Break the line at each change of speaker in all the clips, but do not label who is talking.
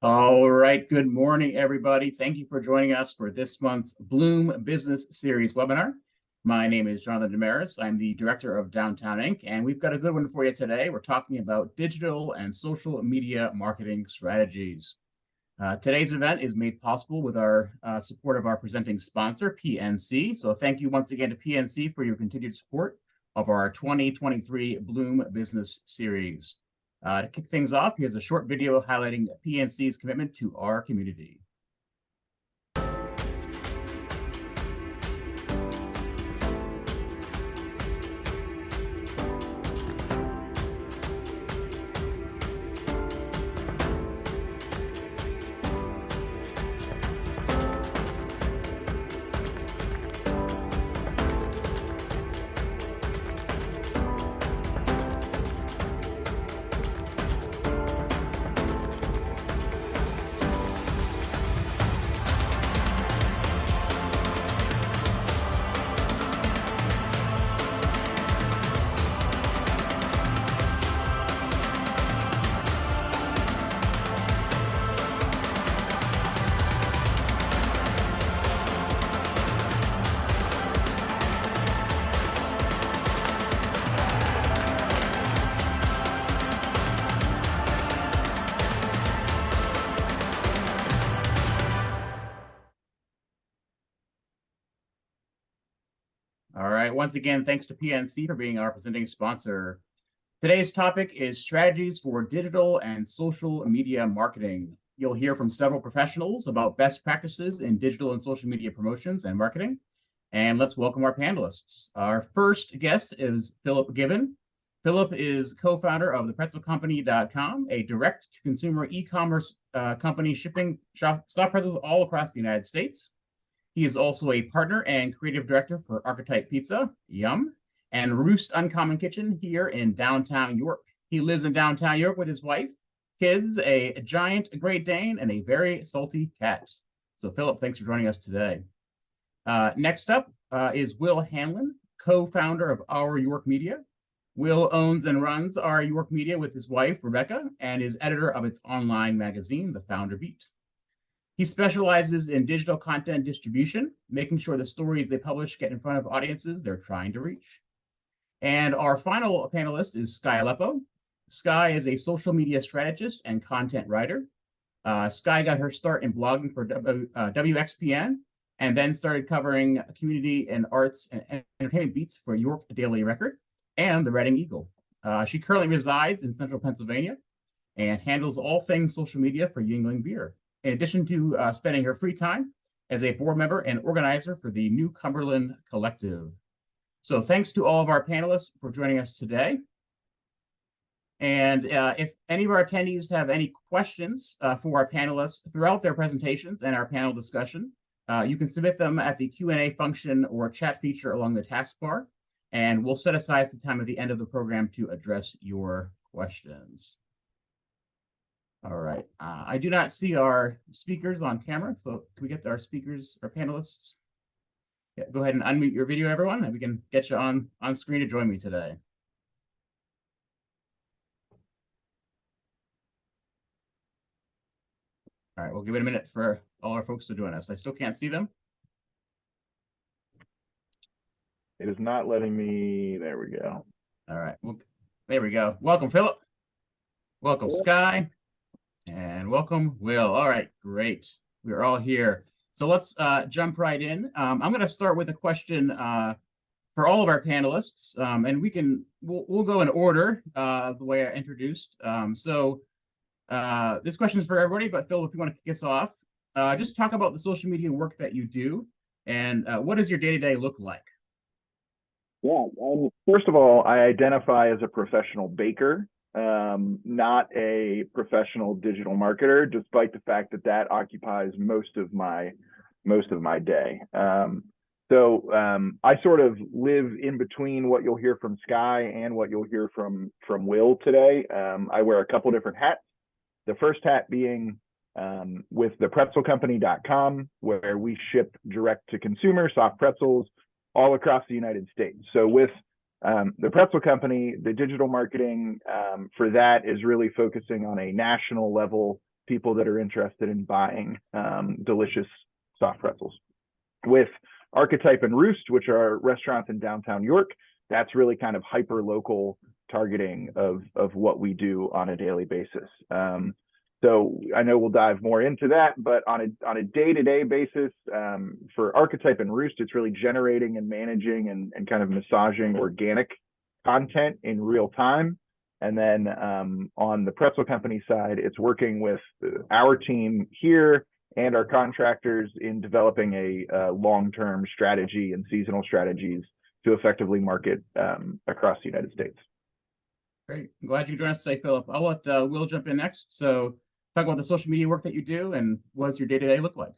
All right. Good morning, everybody. Thank you for joining us for this month's Bloom Business Series webinar. My name is Jonathan Damaris. I'm the director of Downtown Inc., and we've got a good one for you today. We're talking about digital and social media marketing strategies. Today's event is made possible with our support of our presenting sponsor, PNC. So thank you once again to PNC for your continued support of our 2023 Bloom Business Series. To kick things off, here's a short video highlighting PNC's commitment to our community. All right, once again, thanks to PNC for being our presenting sponsor. Today's topic is strategies for digital and social media marketing. You'll hear from several professionals about best practices in digital and social media promotions and marketing. And let's welcome our panelists. Our first guest is Philip Given. Philip is co-founder of thepretzelcompany.com, a direct-to-consumer e-commerce company shipping soft pretzels all across the United States. He is also a partner and creative director for Archetype Pizza, Yum, and Roost Uncommon Kitchen here in downtown York. He lives in downtown York with his wife, kids, a giant Great Dane, and a very salty cat. So, Philip, thanks for joining us today. Next up is Will Hanlon, co-founder of Our York Media. Will owns and runs Our York Media with his wife, Rebecca, and is editor of its online magazine, The Founder Beat. He specializes in digital content distribution, making sure the stories they publish get in front of audiences they're trying to reach. And our final panelist is Skye Aleppo. Skye is a social media strategist and content writer. Skye got her start in blogging for WXPN and then started covering community and arts and entertainment beats for York Daily Record and the Reading Eagle. She currently resides in central Pennsylvania and handles all things social media for Yuengling Beer, in addition to spending her free time as a board member and organizer for the New Cumberland Collective. So thanks to all of our panelists for joining us today. And if any of our attendees have any questions for our panelists throughout their presentations and our panel discussion, you can submit them at the Q&A function or chat feature along the taskbar, and we'll set aside some time at the end of the program to address your questions. All right, I do not see our speakers on camera, so can we get our speakers, our panelists? Yeah, go ahead and unmute your video, everyone, and we can get you on screen to join me today. All right, we'll give it a minute for all our folks to join us. I still can't see them.
It is not letting me. There we go.
All right, well, there we go. Welcome, Philip. Welcome, Skye. And welcome, Will. All right, great. We're all here. So let's jump right in. I'm going to start with a question for all of our panelists, and we'll go in order the way I introduced. This question is for everybody, but Phil, if you want to kick us off, just talk about the social media work that you do, and what does your day-to-day look like?
Yeah, first of all, I identify as a professional baker, not a professional digital marketer, despite the fact that that occupies most of my day. I sort of live in between what you'll hear from Skye and what you'll hear from Will today. I wear a couple different hats. The first hat being with thepretzelcompany.com, where we ship direct to consumer soft pretzels all across the United States. So with the Pretzel Company, the digital marketing for that is really focusing on a national level people that are interested in buying delicious soft pretzels. With Archetype and Roost, which are restaurants in downtown York, that's really kind of hyper local targeting of what we do on a daily basis. So I know we'll dive more into that, but on a day-to-day basis, for Archetype and Roost, it's really generating and managing and kind of massaging organic content in real time. And then on the Pretzel Company side, it's working with our team here and our contractors in developing a long-term strategy and seasonal strategies to effectively market across the United States.
Great. I'm glad you joined us today, Philip. I'll let Will jump in next. So talk about the social media work that you do and what does your day-to-day look like?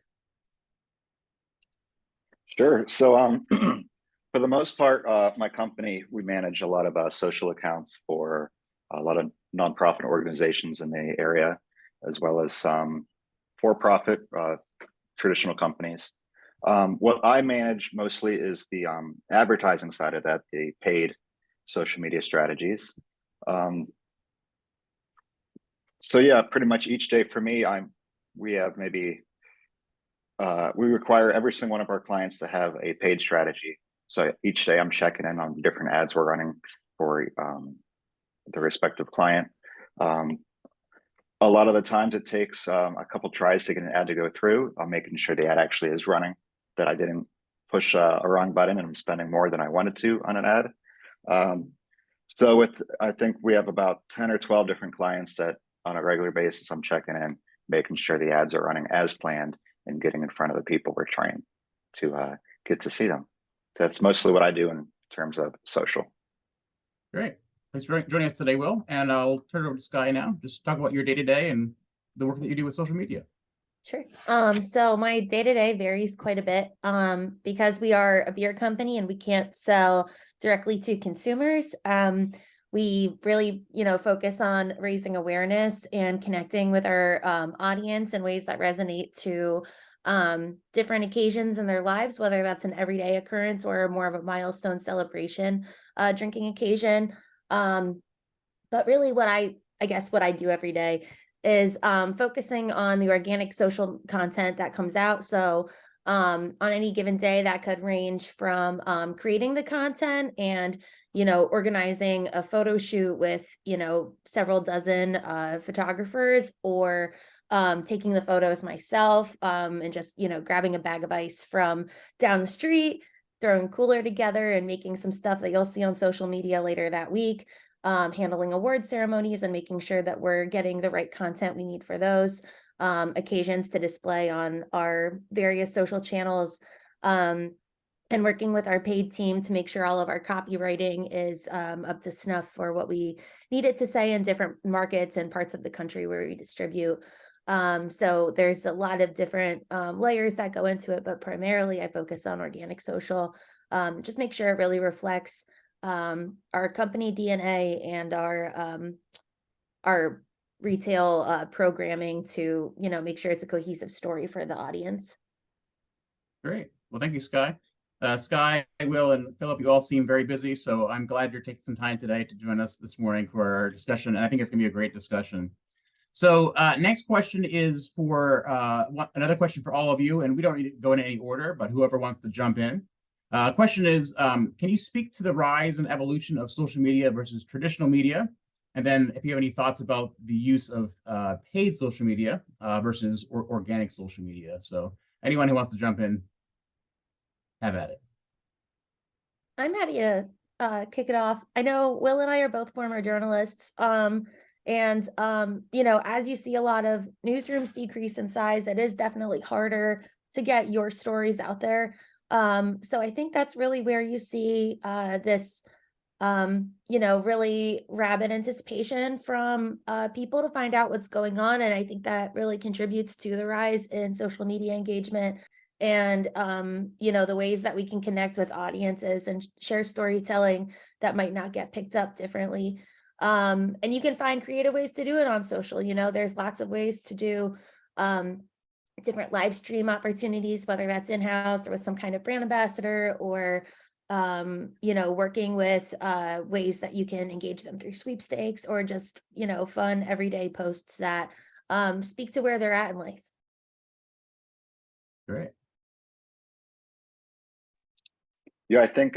Sure. So for the most part, my company, we manage a lot of social accounts for a lot of nonprofit organizations in the area, as well as some for-profit traditional companies. What I manage mostly is the advertising side of that, the paid social media strategies. So yeah, pretty much each day for me, we have maybe we require every single one of our clients to have a paid strategy. So each day I'm checking in on different ads we're running for the respective client. A lot of the times it takes a couple tries to get an ad to go through. I'm making sure the ad actually is running, that I didn't push a wrong button and I'm spending more than I wanted to on an ad. So I think we have about 10 or 12 different clients that on a regular basis, I'm checking in, making sure the ads are running as planned and getting in front of the people we're trying to get to see them. So that's mostly what I do in terms of social.
Great. Thanks for joining us today, Will. And I'll turn it over to Sky now. Just talk about your day-to-day and the work that you do with social media.
Sure. So my day-to-day varies quite a bit because we are a beer company and we can't sell directly to consumers. We really, focus on raising awareness and connecting with our audience in ways that resonate to different occasions in their lives, whether that's an everyday occurrence or more of a milestone celebration drinking occasion. But really what I do every day is focusing on the organic social content that comes out. So on any given day, that could range from creating the content and organizing a photo shoot with several dozen photographers, or taking the photos myself and just grabbing a bag of ice from down the street, throwing a cooler together and making some stuff that you'll see on social media later that week. Handling award ceremonies and making sure that we're getting the right content we need for those occasions to display on our various social channels, and working with our paid team to make sure all of our copywriting is up to snuff for what we need it to say in different markets and parts of the country where we distribute. So there's a lot of different layers that go into it, but primarily I focus on organic social, just make sure it really reflects our company DNA and our retail programming to make sure it's a cohesive story for the audience.
Great. Well, thank you, Sky. Sky, Will, and Philip, you all seem very busy, so I'm glad you're taking some time today to join us this morning for our discussion, and I think it's going to be a great discussion. So next question is for another question for all of you, and we don't need to go in any order, but whoever wants to jump in. Question is, can you speak to the rise and evolution of social media versus traditional media? And then if you have any thoughts about the use of paid social media versus organic social media. So anyone who wants to jump in, have at it.
I'm happy to kick it off. I know Will and I are both former journalists. And as you see a lot of newsrooms decrease in size, it is definitely harder to get your stories out there. So I think that's really where you see this, really rabid anticipation from people to find out what's going on. And I think that really contributes to the rise in social media engagement and, the ways that we can connect with audiences and share storytelling that might not get picked up differently. And you can find creative ways to do it on social. There's lots of ways to do different live stream opportunities, whether that's in-house or with some kind of brand ambassador, or working with ways that you can engage them through sweepstakes or just fun everyday posts that speak to where they're at in life.
Great.
Yeah, I think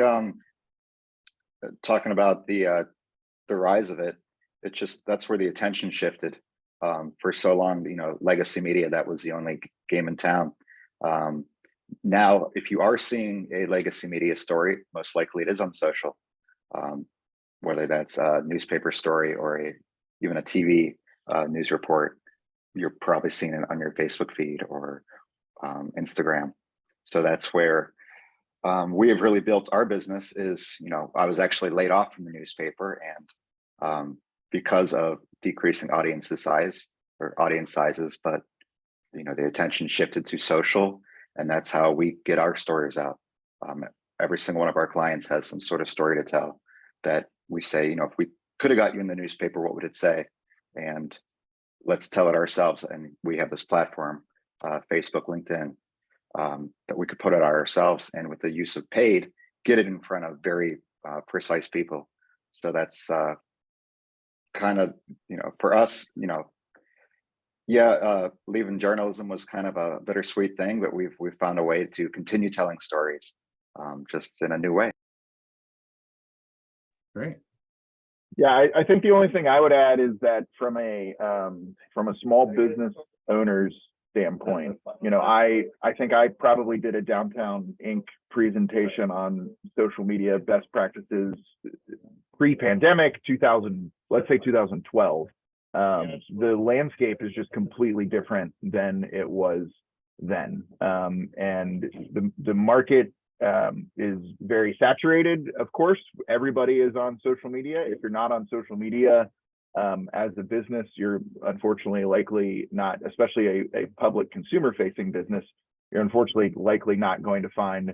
talking about the rise of it, that's where the attention shifted. For so long, legacy media, that was the only game in town. Now, if you are seeing a legacy media story, most likely it is on social, whether that's a newspaper story or even a TV news report. You're probably seeing it on your Facebook feed or Instagram. So that's where we have really built our business. I was actually laid off from the newspaper, and because of decreasing audience sizes, but the attention shifted to social, and that's how we get our stories out. Every single one of our clients has some sort of story to tell that we say, if we could have got you in the newspaper, what would it say? And let's tell it ourselves. And we have this platform, Facebook, LinkedIn, that we could put it out ourselves, and with the use of paid, get it in front of very precise people. So that's kind of, for us, leaving journalism was kind of a bittersweet thing, but we've found a way to continue telling stories, just in a new way.
Great.
Yeah, I think the only thing I would add is that from a small business owner's standpoint, I think I probably did a Downtown Inc. presentation on social media best practices pre-pandemic, 2012. The landscape is just completely different than it was then, and the market is very saturated. Of course, everybody is on social media. If you're not on social media as a business, you're unfortunately likely not, especially a public consumer facing business, you're unfortunately likely not going to find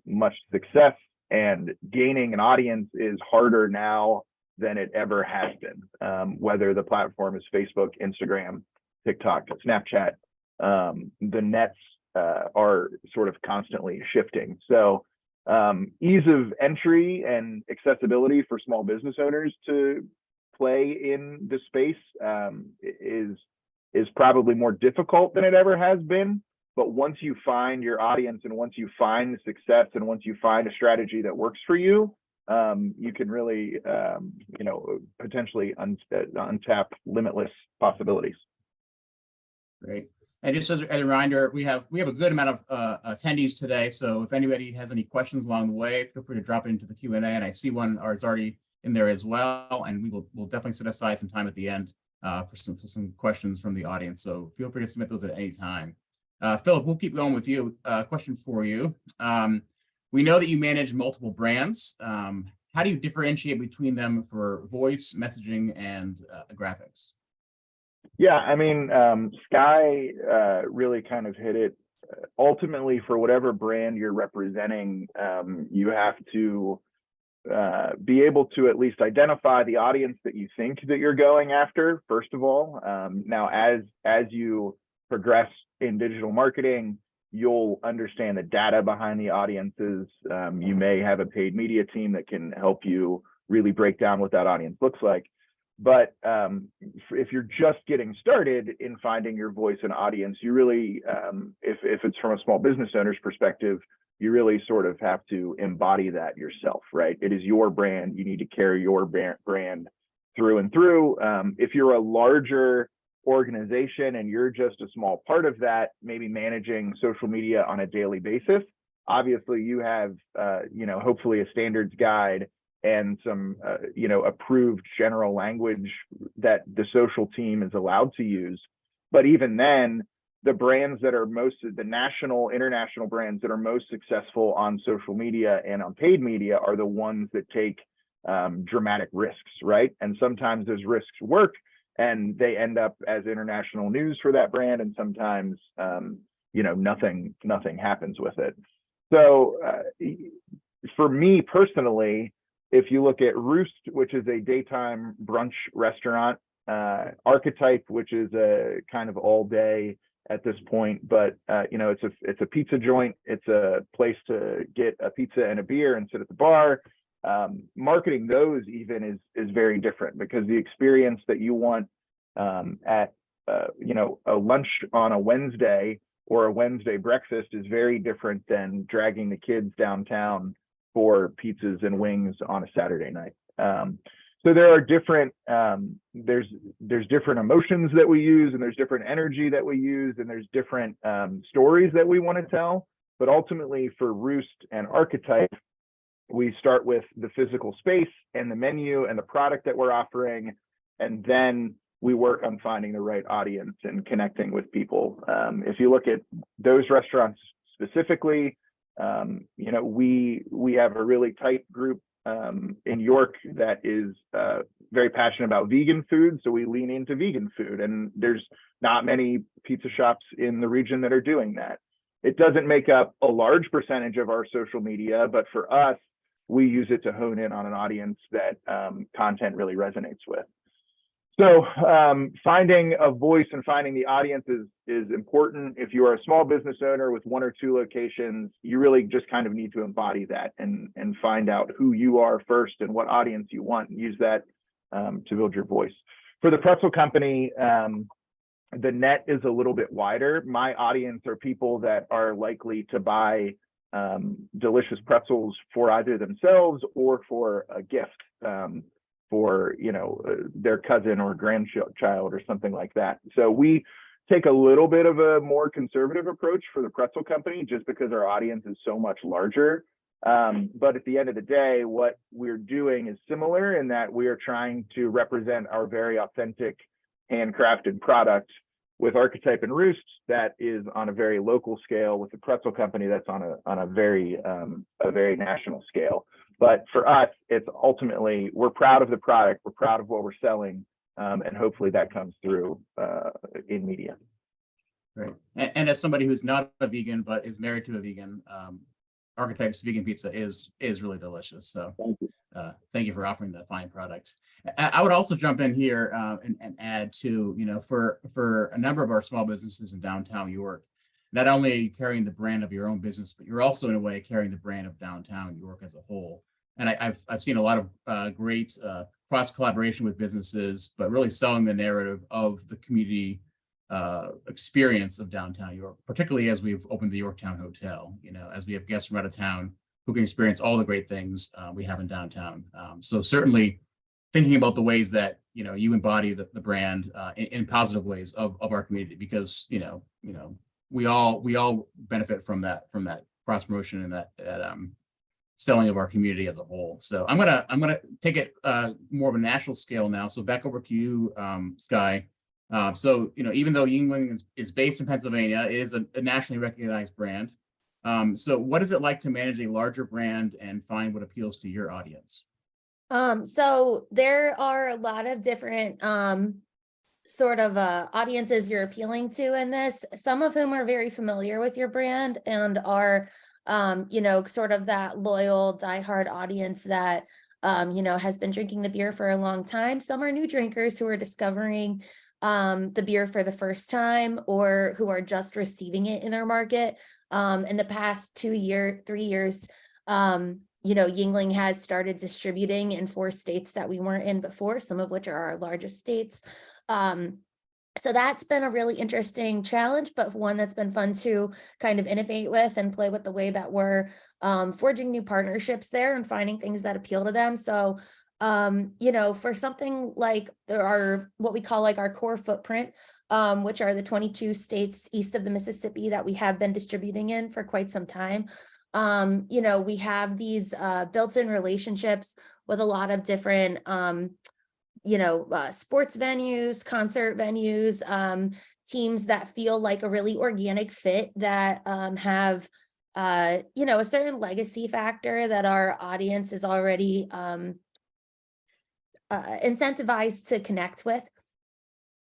much success, and gaining an audience is harder now than it ever has been, whether the platform is Facebook, Instagram, TikTok, Snapchat. The nets are sort of constantly shifting. So ease of entry and accessibility for small business owners to play in the space is probably more difficult than it ever has been. But once you find your audience, and once you find the success, and once you find a strategy that works for you, you can really, potentially untap limitless possibilities.
Great. And just as a reminder, we have a good amount of attendees today. So if anybody has any questions along the way, feel free to drop it into the Q&A. And I see one is already in there as well. And we'll definitely set aside some time at the end for some questions from the audience. So feel free to submit those at any time. Philip, we'll keep going with you. Question for you. We know that you manage multiple brands. How do you differentiate between them for voice, messaging, and graphics?
Yeah, I mean, Sky really kind of hit it. Ultimately, for whatever brand you're representing, you have to be able to at least identify the audience that you think that you're going after, first of all. Now, as you progress in digital marketing, you'll understand the data behind the audiences. You may have a paid media team that can help you really break down what that audience looks like. But if you're just getting started in finding your voice and audience, you really, if it's from a small business owner's perspective, you really sort of have to embody that yourself, right? It is your brand. You need to carry your brand through and through. If you're a larger organization and you're just a small part of that, maybe managing social media on a daily basis, obviously you have, hopefully a standards guide and some, approved general language that the social team is allowed to use. But even then, the brands that are the national, international brands that are most successful on social media and on paid media are the ones that take dramatic risks, right? And sometimes those risks work and they end up as international news for that brand. And sometimes, nothing happens with it. So for me personally, if you look at Roost, which is a daytime brunch restaurant, Archetype, which is a kind of all day at this point, but it's a pizza joint. It's a place to get a pizza and a beer and sit at the bar. Marketing those even is very different, because the experience that you want at a lunch on a Wednesday or a Wednesday breakfast is very different than dragging the kids downtown for pizzas and wings on a Saturday night. So there are different, there's different emotions that we use, and there's different energy that we use, and there's different stories that we want to tell. But ultimately for Roost and Archetype, we start with the physical space and the menu and the product that we're offering, and then we work on finding the right audience and connecting with people. If you look at those restaurants specifically, we have a really tight group in York that is very passionate about vegan food, so we lean into vegan food, and there's not many pizza shops in the region that are doing that. It doesn't make up a large percentage of our social media, but for us, we use it to hone in on an audience that content really resonates with. So finding a voice and finding the audience is important. If you are a small business owner with 1 or 2 locations, you really just kind of need to embody that and find out who you are first and what audience you want, and use that to build your voice. For the pretzel company, the net is a little bit wider. My audience are people that are likely to buy delicious pretzels for either themselves or for a gift. For their cousin or grandchild or something like that. So we take a little bit of a more conservative approach for the pretzel company, just because our audience is so much larger. But at the end of the day, what we're doing is similar in that we are trying to represent our very authentic handcrafted product. With Archetype and Roost, that is on a very local scale. With the pretzel company, that's on a very national scale. But for us, it's ultimately, we're proud of the product, we're proud of what we're selling, and hopefully that comes through in media.
Right. And as somebody who's not a vegan but is married to a vegan, Archetype's vegan pizza is really delicious. So
Thank you.
Thank you for offering the fine products. I would also jump in here and add to, for a number of our small businesses in downtown York, not only are you carrying the brand of your own business, but you're also in a way carrying the brand of downtown York as a whole. And I've seen a lot of great cross collaboration with businesses, but really selling the narrative of the community experience of downtown York, particularly as we've opened the Yorktown Hotel, as we have guests from out of town who can experience all the great things we have in downtown. So certainly thinking about the ways that, you embody the brand in positive ways of our community, because, we all benefit from that cross promotion and that selling of our community as a whole. So I'm gonna take it more of a national scale now. So back over to you, Skye. So even though Yuengling is based in Pennsylvania, it is a nationally recognized brand. So what is it like to manage a larger brand and find what appeals to your audience?
So there are a lot of different sort of audiences you're appealing to in this, some of whom are very familiar with your brand and are sort of that loyal diehard audience that has been drinking the beer for a long time. Some are new drinkers who are discovering the beer for the first time, or who are just receiving it in their market. In the past 3 years, Yuengling has started distributing in 4 states that we weren't in before, some of which are our largest states. So that's been a really interesting challenge, but one that's been fun to kind of innovate with and play with the way that we're forging new partnerships there and finding things that appeal to them. So, for something like what we call like our core footprint, which are the 22 states east of the Mississippi that we have been distributing in for quite some time. We have these built-in relationships with a lot of different sports venues, concert venues, teams that feel like a really organic fit, that have a certain legacy factor that our audience is already incentivized to connect with.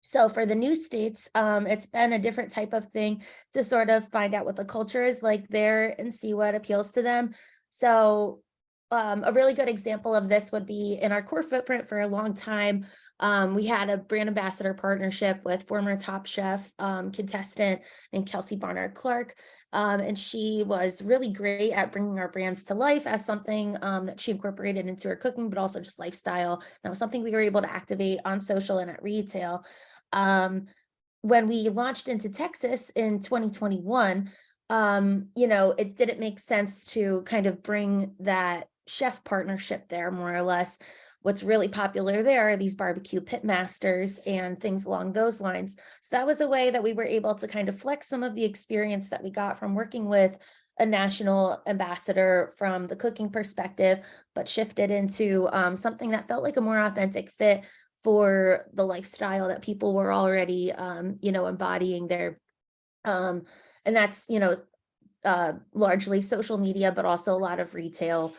So for the new states, it's been a different type of thing to sort of find out what the culture is like there and see what appeals to them. So a really good example of this would be in our core footprint. For a long time, we had a brand ambassador partnership with former Top Chef contestant named Kelsey Barnard Clark. And she was really great at bringing our brands to life as something that she incorporated into her cooking, but also just lifestyle. That was something we were able to activate on social and at retail. when we launched into Texas in 2021, it didn't make sense to kind of bring that chef partnership there, more or less. What's really popular there are these barbecue pit masters and things along those lines. So that was a way that we were able to kind of flex some of the experience that we got from working with a national ambassador from the cooking perspective, but shifted into something that felt like a more authentic fit for the lifestyle that people were already, embodying there. And that's, largely social media, but also a lot of retail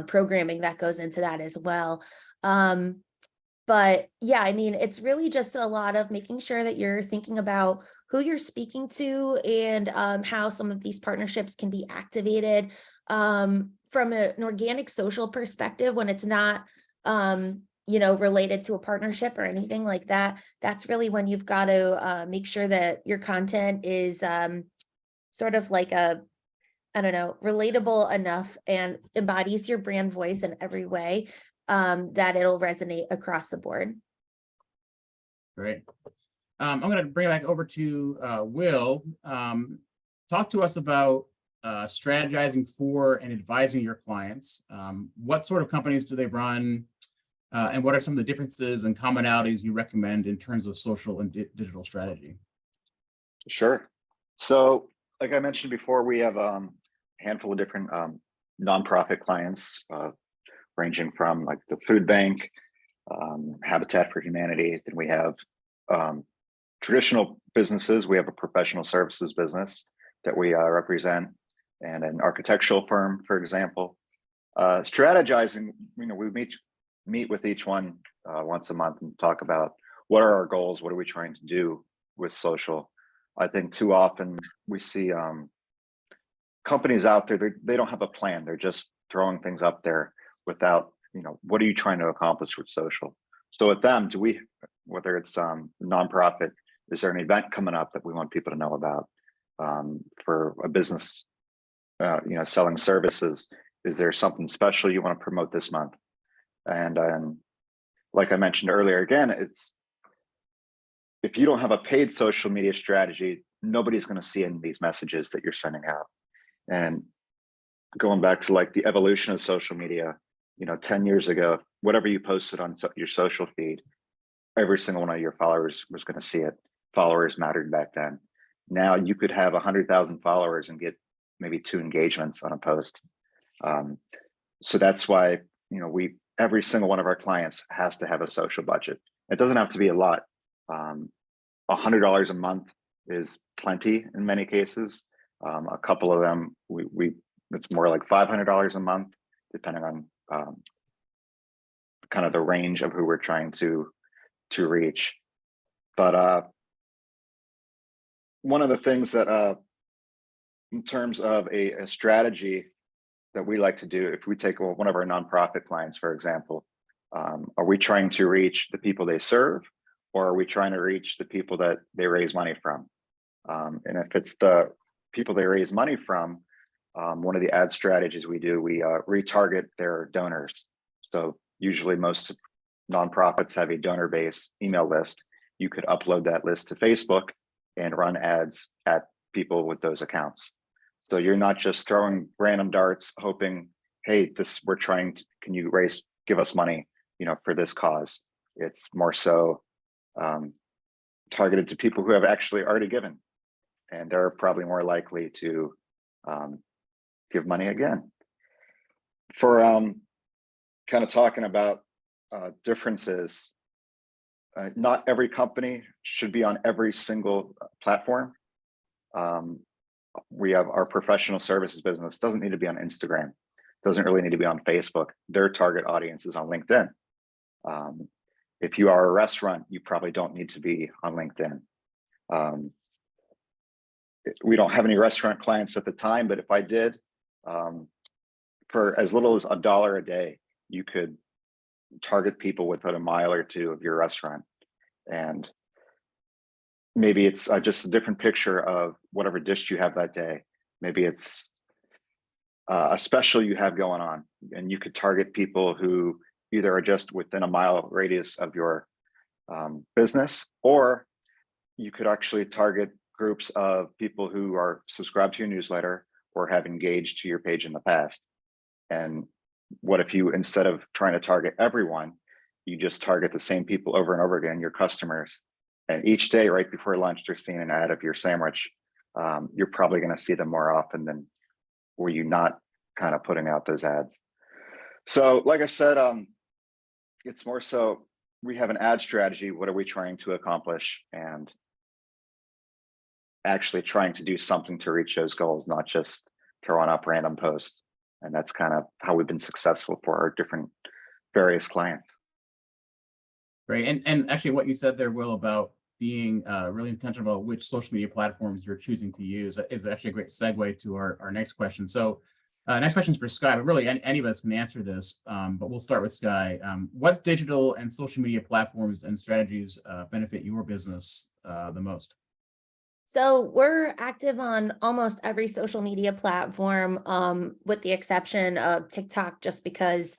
programming that goes into that as well. But yeah, I mean, it's really just a lot of making sure that you're thinking about who you're speaking to and how some of these partnerships can be activated from an organic social perspective when it's not, related to a partnership or anything like that. That's really when you've got to make sure that your content is sort of like relatable enough and embodies your brand voice in every way that it'll resonate across the board.
Great. I'm going to bring it back over to Will. Talk to us about strategizing for and advising your clients. What sort of companies do they run? And what are some of the differences and commonalities you recommend in terms of social and digital strategy?
Sure. So, like I mentioned before, we have a handful of different nonprofit clients, ranging from like the food bank, Habitat for Humanity. Then we have traditional businesses. We have a professional services business that we represent, and an architectural firm, for example. Strategizing, we meet with each one once a month and talk about what are our goals, what are we trying to do with social. I think too often we see companies out there, they don't have a plan. They're just throwing things up there without, what are you trying to accomplish with social? So with them, whether it's nonprofit, is there an event coming up that we want people to know about? For a business, selling services, is there something special you want to promote this month? And like I mentioned earlier, again, if you don't have a paid social media strategy, nobody's going to see any of these messages that you're sending out. And going back to like the evolution of social media, 10 years ago, whatever you posted on your social feed, every single one of your followers was going to see it. Followers mattered back then. Now you could have 100,000 followers and get maybe 2 engagements on a post. So that's why, every single one of our clients has to have a social budget. It doesn't have to be a lot. $100 a month is plenty in many cases. A couple of them, it's more like $500 a month, depending on kind of the range of who we're trying to reach. But one of the things that, in terms of a strategy that we like to do, if we take one of our nonprofit clients, for example, are we trying to reach the people they serve, or are we trying to reach the people that they raise money from? And if it's the people they raise money from, one of the ad strategies we do, we retarget their donors. So usually most nonprofits have a donor base email list. You could upload that list to Facebook and run ads at people with those accounts. So you're not just throwing random darts hoping, hey, can you give us money, for this cause. It's more so targeted to people who have actually already given, and they're probably more likely to give money again. For kind of talking about differences, not every company should be on every single platform. We have our professional services business, doesn't need to be on Instagram, doesn't really need to be on Facebook. Their target audience is on LinkedIn. If you are a restaurant, you probably don't need to be on LinkedIn. We don't have any restaurant clients at the time, but if I did, for as little as $1 a day, you could target people within a mile or 2 of your restaurant. And maybe it's just a different picture of whatever dish you have that day. Maybe it's a special you have going on, and you could target people who either are just within a mile radius of your business, or you could actually target groups of people who are subscribed to your newsletter or have engaged to your page in the past. And what if you, instead of trying to target everyone, you just target the same people over and over again, your customers. And each day right before lunch, they're seeing an ad of your sandwich. You're probably going to see them more often than were you not kind of putting out those ads. So like I said, it's more so we have an ad strategy. What are we trying to accomplish? And actually trying to do something to reach those goals, not just throwing up random posts. And that's kind of how we've been successful for our different various clients.
Great. And actually what you said there, Will, about being really intentional about which social media platforms you're choosing to use is actually a great segue to our next question. So next question is for Skye, but really any of us can answer this, but we'll start with Skye. What digital and social media platforms and strategies benefit your business the most?
So we're active on almost every social media platform, with the exception of TikTok, just because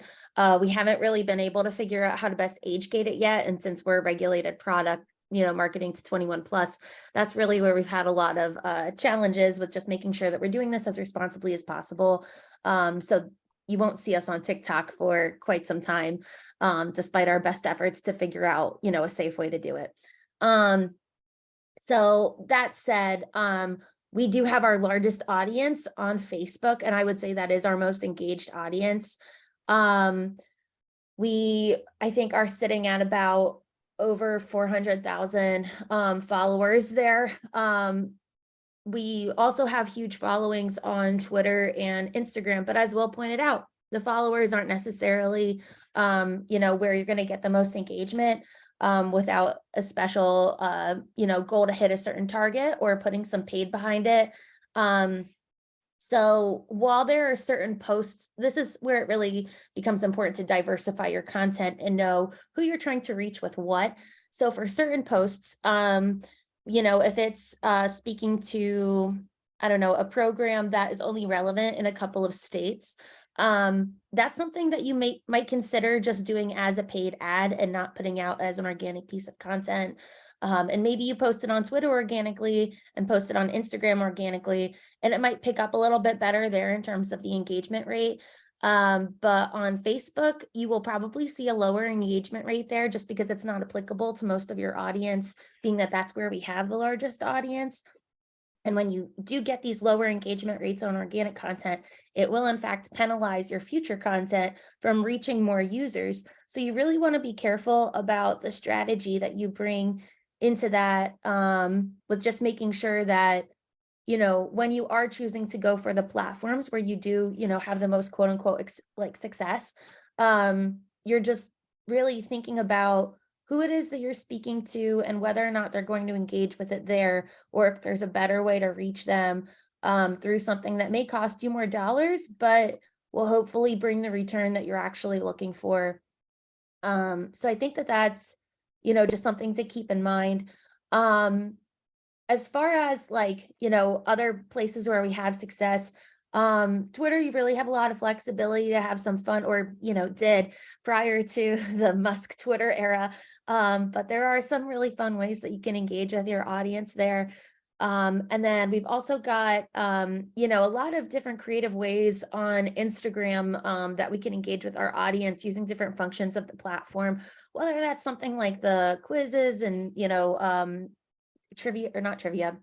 we haven't really been able to figure out how to best age gate it yet. And since we're a regulated product, marketing to 21 plus, that's really where we've had a lot of challenges with just making sure that we're doing this as responsibly as possible. So you won't see us on TikTok for quite some time, despite our best efforts to figure out, a safe way to do it. So that said, we do have our largest audience on Facebook, and I would say that is our most engaged audience. We, I think, are sitting at about over 400,000 followers there. We also have huge followings on Twitter and Instagram, but as Will pointed out, the followers aren't necessarily, where you're going to get the most engagement. Without a special, goal to hit a certain target or putting some paid behind it. So while there are certain posts, this is where it really becomes important to diversify your content and know who you're trying to reach with what. So for certain posts, if it's speaking to, I don't know, a program that is only relevant in a couple of states, that's something that you might consider just doing as a paid ad and not putting out as an organic piece of content. And maybe you post it on Twitter organically and post it on Instagram organically, and it might pick up a little bit better there in terms of the engagement rate. But on Facebook, you will probably see a lower engagement rate there just because it's not applicable to most of your audience, being that that's where we have the largest audience. And when you do get these lower engagement rates on organic content, it will in fact penalize your future content from reaching more users. So you really want to be careful about the strategy that you bring into that, with just making sure that, when you are choosing to go for the platforms where you do, have the most quote unquote success, you're just really thinking about who it is that you're speaking to and whether or not they're going to engage with it there, or if there's a better way to reach them through something that may cost you more dollars, but will hopefully bring the return that you're actually looking for. So I think that that's, just something to keep in mind. As far as other places where we have success, Twitter, you really have a lot of flexibility to have some fun, or, did prior to the Musk Twitter era. But there are some really fun ways that you can engage with your audience there. And then we've also got, a lot of different creative ways on Instagram that we can engage with our audience using different functions of the platform, whether that's something like the quizzes and,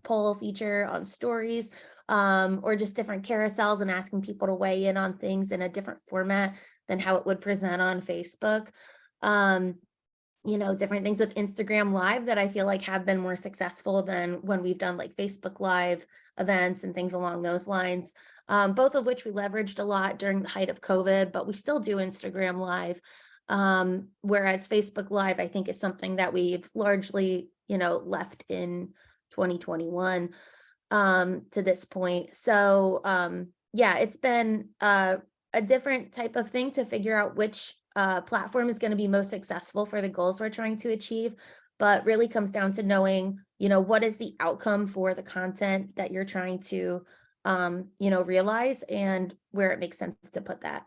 poll feature on stories, or just different carousels and asking people to weigh in on things in a different format than how it would present on Facebook. Different things with Instagram Live that I feel like have been more successful than when we've done like Facebook Live events and things along those lines, both of which we leveraged a lot during the height of COVID, but we still do Instagram Live. Whereas Facebook Live, I think, is something that we've largely, left in 2021 to this point. So it's been a different type of thing to figure out which platform is going to be most successful for the goals we're trying to achieve, but really comes down to knowing, what is the outcome for the content that you're trying to, realize, and where it makes sense to put that.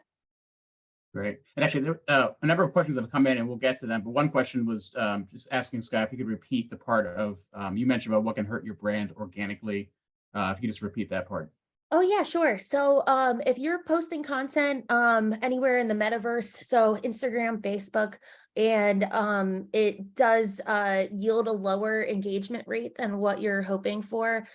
Great. And actually, there, a number of questions have come in, and we'll get to them. But one question was just asking Scott if you could repeat the part of you mentioned about what can hurt your brand organically. If you could just repeat that part.
Oh yeah, sure. So if you're posting content anywhere in the metaverse, so Instagram, Facebook, and it does yield a lower engagement rate than what you're hoping for,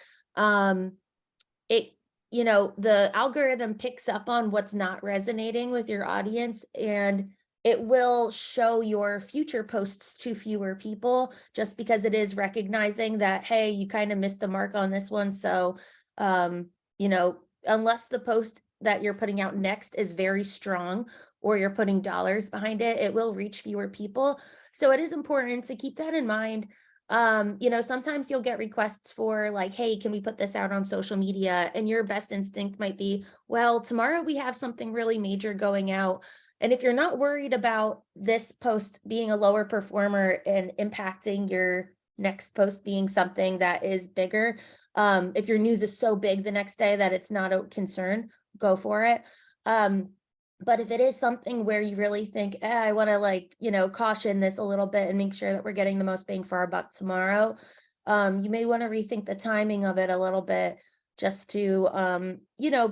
it the algorithm picks up on what's not resonating with your audience, and it will show your future posts to fewer people just because it is recognizing that, hey, you kind of missed the mark on this one. So unless the post that you're putting out next is very strong or you're putting dollars behind it, it will reach fewer people. So it is important to keep that in mind. Sometimes you'll get requests for like, hey, can we put this out on social media? And your best instinct might be, well, tomorrow we have something really major going out. And if you're not worried about this post being a lower performer and impacting your next post being something that is bigger, if your news is so big the next day that it's not a concern, go for it. But if it is something where you really think, I want to caution this a little bit and make sure that we're getting the most bang for our buck tomorrow, you may want to rethink the timing of it a little bit just to,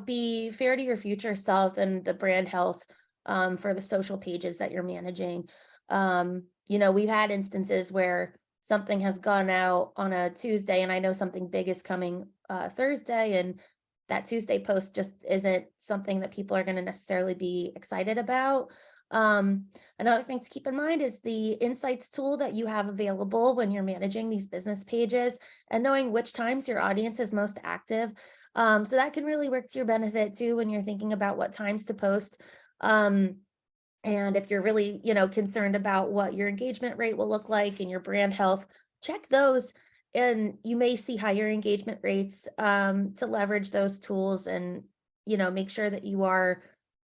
be fair to your future self and the brand health for the social pages that you're managing. We've had instances where something has gone out on a Tuesday and I know something big is coming Thursday, and that Tuesday post just isn't something that people are going to necessarily be excited about. Another thing to keep in mind is the insights tool that you have available when you're managing these business pages and knowing which times your audience is most active. So that can really work to your benefit too when you're thinking about what times to post. And if you're really, concerned about what your engagement rate will look like and your brand health, check those. And you may see higher engagement rates to leverage those tools and, make sure that you are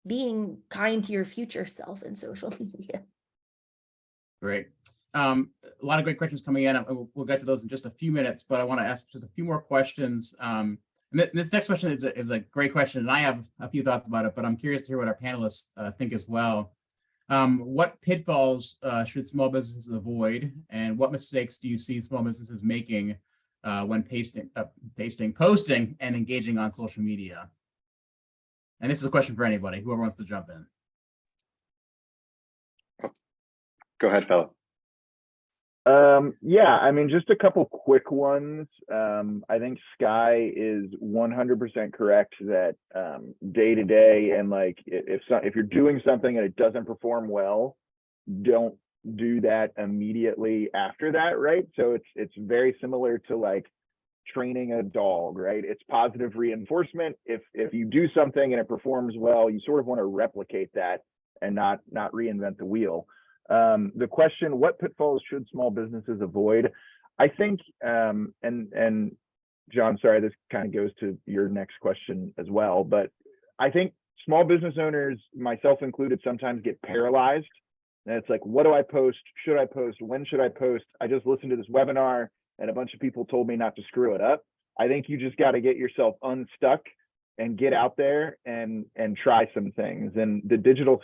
being kind to your future self in social media.
Great. A lot of great questions coming in. We'll get to those in just a few minutes, but I want to ask just a few more questions. And this next question is a great question, and I have a few thoughts about it, but I'm curious to hear what our panelists think as well. What pitfalls should small businesses avoid, and what mistakes do you see small businesses making when posting, and engaging on social media? And this is a question for anybody, whoever wants to jump in.
Go ahead, Philip.
Yeah, I mean, just a couple quick ones. I think Sky is 100% correct that day to day, and like if you're doing something and it doesn't perform well, don't do that immediately after that, right? So it's very similar to like training a dog, right? It's positive reinforcement. If you do something and it performs well, you sort of want to replicate that and not reinvent the wheel. The question, what pitfalls should small businesses avoid? I think, and John, sorry, this kind of goes to your next question as well, but I think small business owners, myself included, sometimes get paralyzed. And it's like, what do I post? Should I post? When should I post? I just listened to this webinar and a bunch of people told me not to screw it up. I think you just got to get yourself unstuck and get out there and try some things. And the digital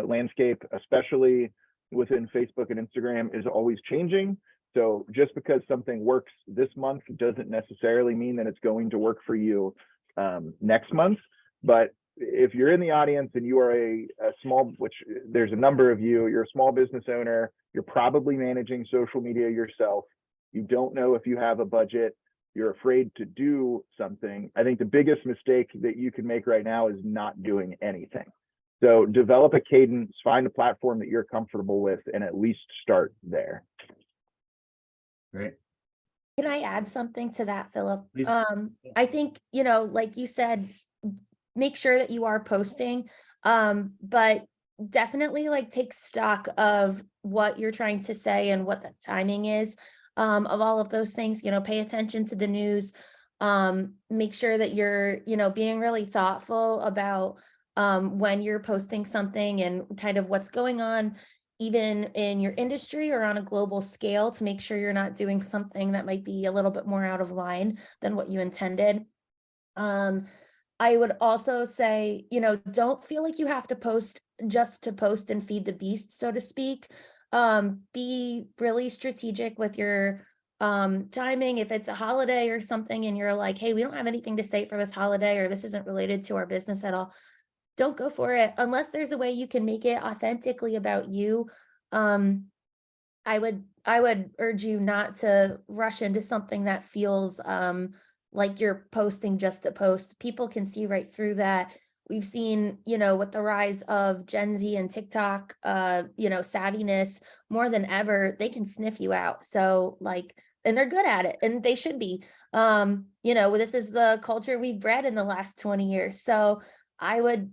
landscape, especially within Facebook and Instagram, is always changing. So just because something works this month doesn't necessarily mean that it's going to work for you next month. But if you're in the audience and you are a small, which there's a number of you, you're a small business owner, you're probably managing social media yourself, you don't know if you have a budget, you're afraid to do something, I think the biggest mistake that you can make right now is not doing anything. So develop a cadence, find a platform that you're comfortable with, and at least start there.
Great.
Can I add something to that, Philip?
Please.
I think, like you said, make sure that you are posting, but definitely like take stock of what you're trying to say and what the timing is of all of those things. Pay attention to the news, make sure that you're, being really thoughtful about when you're posting something and kind of what's going on even in your industry or on a global scale, to make sure you're not doing something that might be a little bit more out of line than what you intended. I would also say, don't feel like you have to post just to post and feed the beast, so to speak. Be really strategic with your timing. If it's a holiday or something and you're like, hey, we don't have anything to say for this holiday, or this isn't related to our business at all, don't go for it unless there's a way you can make it authentically about you. I would urge you not to rush into something that feels like you're posting just to post. People can see right through that. We've seen, with the rise of Gen Z and TikTok, savviness more than ever, they can sniff you out. So and they're good at it, and they should be. This is the culture we've bred in the last 20 years. So I would,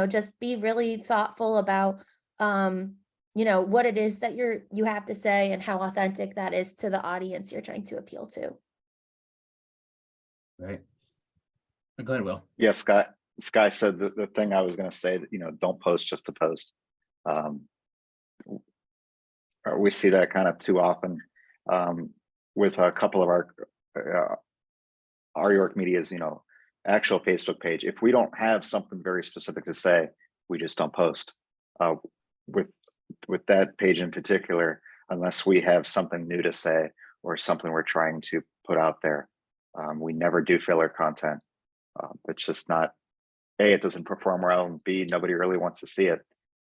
just be really thoughtful about what it is that you have to say and how authentic that is to the audience you're trying to appeal to.
Right. Go ahead, Will.
Yeah, Sky said the thing I was going to say, that, don't post just to post. We see that kind of too often with a couple of our York Media's, actual Facebook page. If we don't have something very specific to say, we just don't post. With that page in particular, unless we have something new to say or something we're trying to put out there, we never do filler content. It's just not, A, it doesn't perform well, and B, nobody really wants to see it.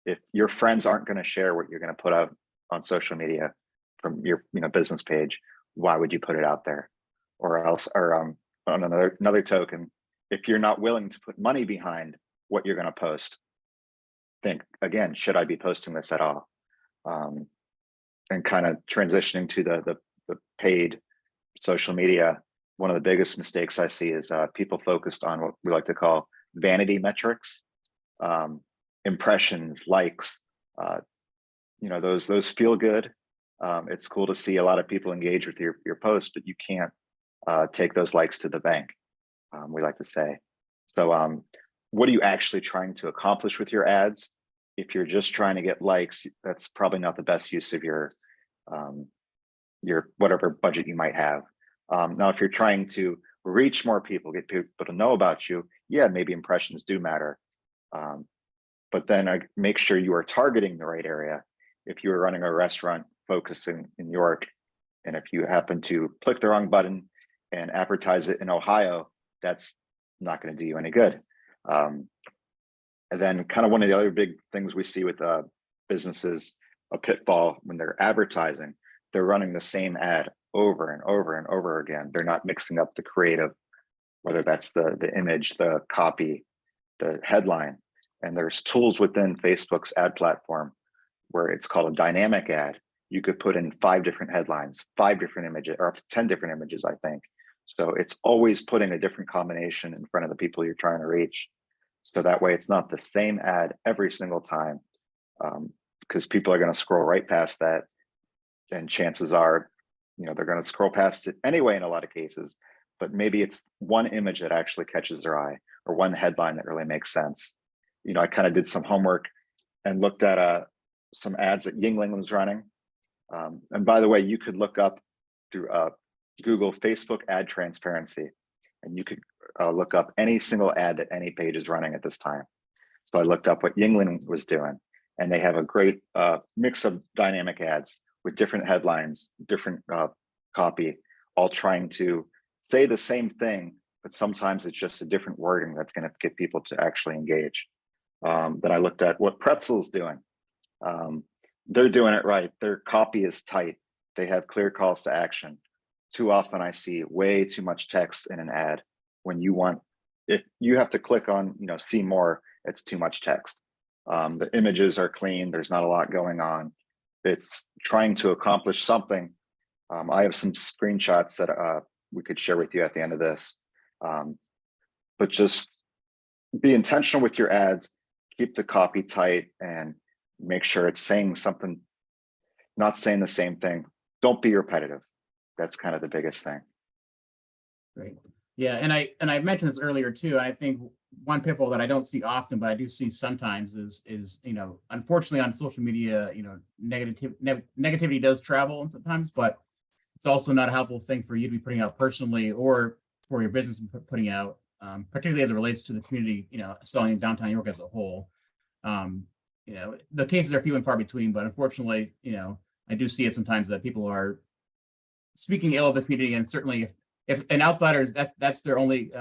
If your friends aren't going to share what you're going to put out on social media from your business page, why would you put it out there? Or else, or on another token, if you're not willing to put money behind what you're going to post, think again, should I be posting this at all? And kind of transitioning to the paid social media, one of the biggest mistakes I see is people focused on what we like to call vanity metrics, impressions, likes, those feel good. It's cool to see a lot of people engage with your post, but you can't take those likes to the bank, we like to say. So what are you actually trying to accomplish with your ads? If you're just trying to get likes, that's probably not the best use of your whatever budget you might have. Now, if you're trying to reach more people, get people to know about you, yeah, maybe impressions do matter. But then make sure you are targeting the right area. If you're running a restaurant focusing in York, and if you happen to click the wrong button and advertise it in Ohio, that's not going to do you any good. And then kind of one of the other big things we see with businesses, a pitfall when they're advertising, they're running the same ad over and over and over again. They're not mixing up the creative, whether that's the image, the copy, the headline. And there's tools within Facebook's ad platform where it's called a dynamic ad. You could put in 5 different headlines, 5 different images, or up to 10 different images, I think. So it's always putting a different combination in front of the people you're trying to reach. So that way it's not the same ad every single time, because people are going to scroll right past that. And chances are, they're going to scroll past it anyway in a lot of cases, but maybe it's one image that actually catches their eye or one headline that really makes sense. I kind of did some homework and looked at some ads that Yingling was running. And by the way, you could look up through Google Facebook ad transparency, and you could look up any single ad that any page is running at this time. So I looked up what Yingling was doing, and they have a great mix of dynamic ads with different headlines, different copy, all trying to say the same thing, but sometimes it's just a different wording that's going to get people to actually engage. Then I looked at what Pretzel's doing. They're doing it right. Their copy is tight. They have clear calls to action. Too often I see way too much text in an ad when if you have to click on, see more, it's too much text. The images are clean. There's not a lot going on. It's trying to accomplish something. I have some screenshots that we could share with you at the end of this. But just be intentional with your ads, keep the copy tight, and make sure it's saying something, not saying the same thing. Don't be repetitive. That's kind of the biggest thing.
Great. Yeah, and I mentioned this earlier too. I think one pitfall that I don't see often, but I do see sometimes is unfortunately on social media, negativity does travel and sometimes, but it's also not a helpful thing for you to be putting out personally or for your business putting out, particularly as it relates to the community, selling in downtown York as a whole. the cases are few and far between, but unfortunately, I do see it sometimes that people are speaking ill of the community, and certainly if an outsider is that's their only